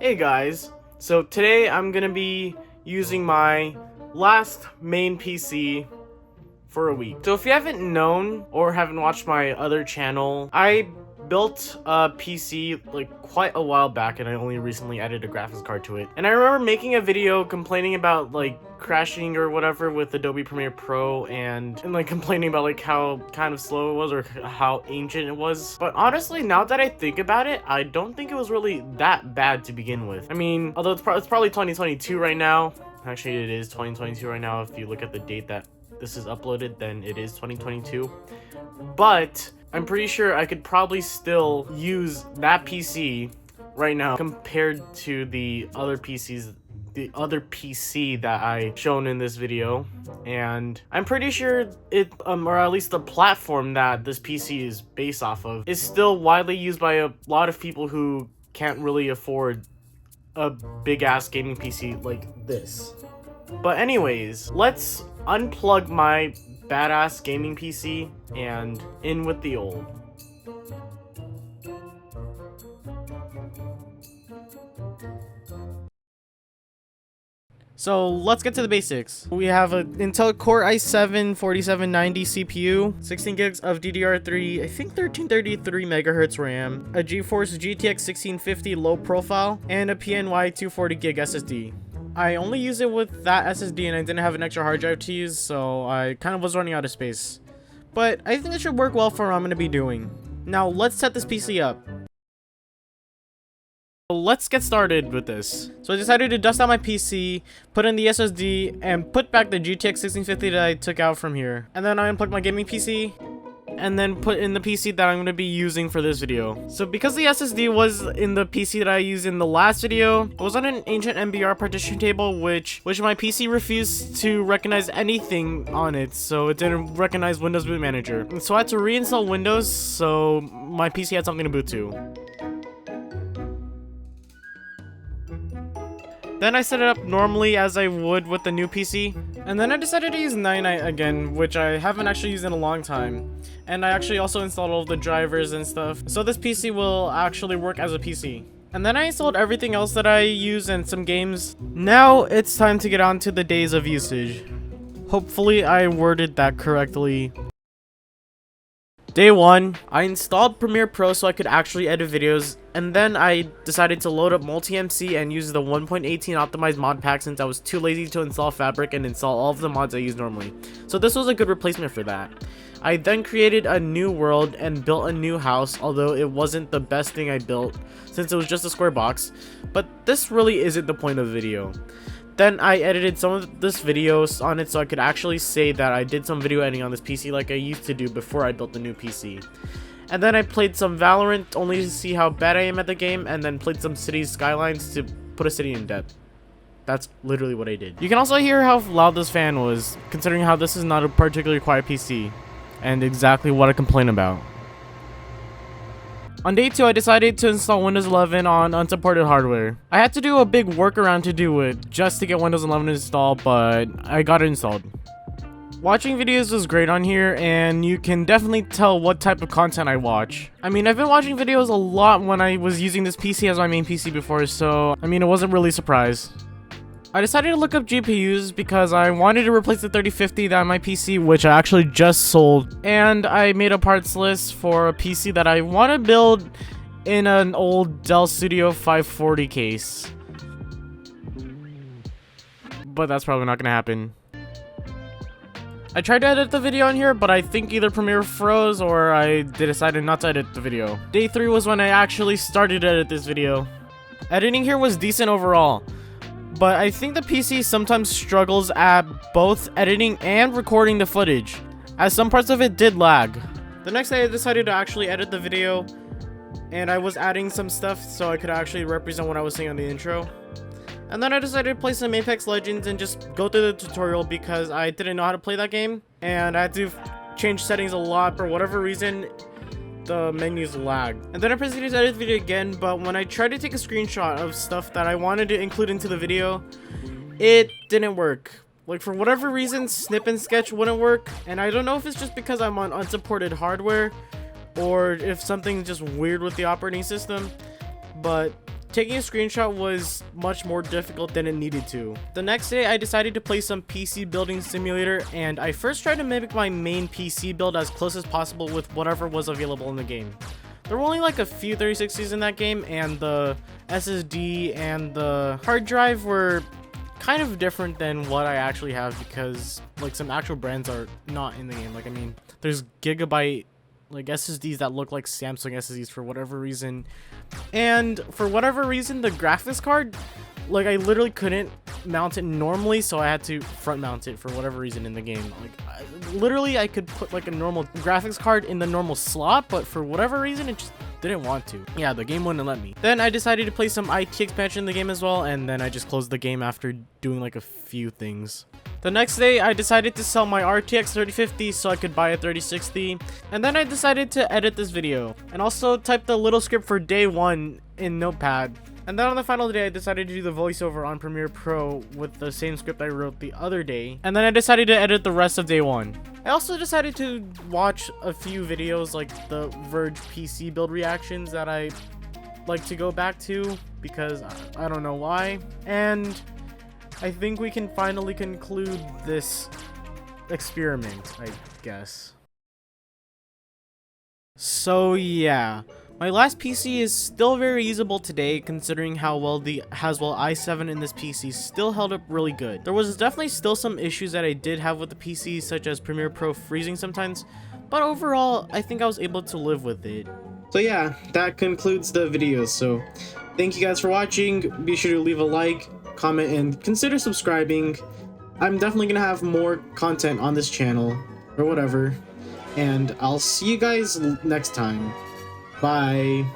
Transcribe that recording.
Hey guys, so today I'm gonna be using my last main PC for a week. So if you haven't known or haven't watched my other channel, I built a PC like quite a while back and I only recently added a graphics card to it. And I remember making a video complaining about like crashing or whatever with Adobe Premiere Pro and like complaining about like how kind of slow it was or how ancient it was. But honestly, now that I think about it, I don't think it was really that bad to begin with. I mean, although it's probably 2022 right now. Actually, it is 2022 right now. If you look at the date that this is uploaded, then it is 2022. But I'm pretty sure I could probably still use that PC right now compared to the other PC that I shown in this video. And I'm pretty sure it or at least the platform that this PC is based off of is still widely used by a lot of people who can't really afford a big ass gaming PC like this. But anyways, let's unplug my badass gaming PC and in with the old. So let's get to the basics. We have an Intel Core i7-4790 CPU, 16 gigs of DDR3, I think 1333 megahertz RAM, a GeForce GTX 1650 low profile, and a PNY 240 gig SSD. I only use it with that SSD and I didn't have an extra hard drive to use, so I kind of was running out of space. But I think it should work well for what I'm going to be doing. Now let's set this PC up. Let's get started with this. So I decided to dust out my PC, put in the SSD, and put back the GTX 1650 that I took out from here. And then I unplugged my gaming PC, and then put in the PC that I'm going to be using for this video. So because the SSD was in the PC that I used in the last video, it was on an ancient MBR partition table, which my PC refused to recognize anything on it, so it didn't recognize Windows Boot Manager. And so I had to reinstall Windows, so my PC had something to boot to. Then I set it up normally as I would with the new PC. And then I decided to use 99 again, which I haven't actually used in a long time. And I actually also installed all of the drivers and stuff, so this PC will actually work as a PC. And then I installed everything else that I use and some games. Now it's time to get on to the days of usage. Hopefully I worded that correctly. Day 1, I installed Premiere Pro so I could actually edit videos, and then I decided to load up Multi-MC and use the 1.18 optimized mod pack since I was too lazy to install Fabric and install all of the mods I use normally. So this was a good replacement for that. I then created a new world and built a new house, although it wasn't the best thing I built since it was just a square box, but this really isn't the point of the video. Then I edited some of this videos on it so I could actually say that I did some video editing on this PC like I used to do before I built the new PC. And then I played some Valorant only to see how bad I am at the game, and then played some Cities Skylines to put a city in depth. That's literally what I did. You can also hear how loud this fan was, considering how this is not a particularly quiet PC, and exactly what I complain about. On day 2, I decided to install Windows 11 on unsupported hardware. I had to do a big workaround to do it, just to get Windows 11 installed, but I got it installed. Watching videos was great on here, and you can definitely tell what type of content I watch. I mean, I've been watching videos a lot when I was using this PC as my main PC before, so I mean, it wasn't really a surprise. I decided to look up GPUs because I wanted to replace the 3050 that on my PC, which I actually just sold, and I made a parts list for a PC that I want to build in an old Dell Studio 540 case. But that's probably not gonna happen. I tried to edit the video on here, but I think either Premiere froze or I decided not to edit the video. Day 3 was when I actually started to edit this video. Editing here was decent overall, but I think the PC sometimes struggles at both editing and recording the footage, as some parts of it did lag. The next day I decided to actually edit the video, and I was adding some stuff so I could actually represent what I was saying on the intro. And then I decided to play some Apex Legends and just go through the tutorial because I didn't know how to play that game, and I had to change settings a lot. For whatever reason, the menus lagged. And then I proceeded to edit the video again, but when I tried to take a screenshot of stuff that I wanted to include into the video, it didn't work. Like, for whatever reason, Snip and Sketch wouldn't work, and I don't know if it's just because I'm on unsupported hardware or if something's just weird with the operating system, but taking a screenshot was much more difficult than it needed to. The next day, I decided to play some PC building simulator, and I first tried to mimic my main PC build as close as possible with whatever was available in the game. There were only like a few 3060s in that game, and the SSD and the hard drive were kind of different than what I actually have, because like some actual brands are not in the game. Like, I mean, there's gigabyte like SSDs that look like Samsung SSDs for whatever reason, and for whatever reason the graphics card, like, I literally couldn't mount it normally, so I had to front mount it for whatever reason in the game. Like, literally I could put like a normal graphics card in the normal slot, but for whatever reason it just didn't want to. Yeah, the game wouldn't let me. Then I decided to play some IT expansion in the game as well, and then I just closed the game after doing like a few things. The next day, I decided to sell my RTX 3050 so I could buy a 3060, and then I decided to edit this video, and also type the little script for day 1 in Notepad. And then on the final day, I decided to do the voiceover on Premiere Pro with the same script I wrote the other day, and then I decided to edit the rest of day 1. I also decided to watch a few videos like the Verge PC build reactions that I like to go back to, because I don't know why, and I think we can finally conclude this experiment, I guess. So yeah, my last PC is still very usable today, considering how well the Haswell i7 in this PC still held up really good. There was definitely still some issues that I did have with the PC, such as Premiere Pro freezing sometimes, but overall, I think I was able to live with it. So yeah, that concludes the video. So thank you guys for watching. Be sure to leave a like, comment, and consider subscribing. I'm definitely gonna have more content on this channel, or whatever, and I'll see you guys next time. Bye.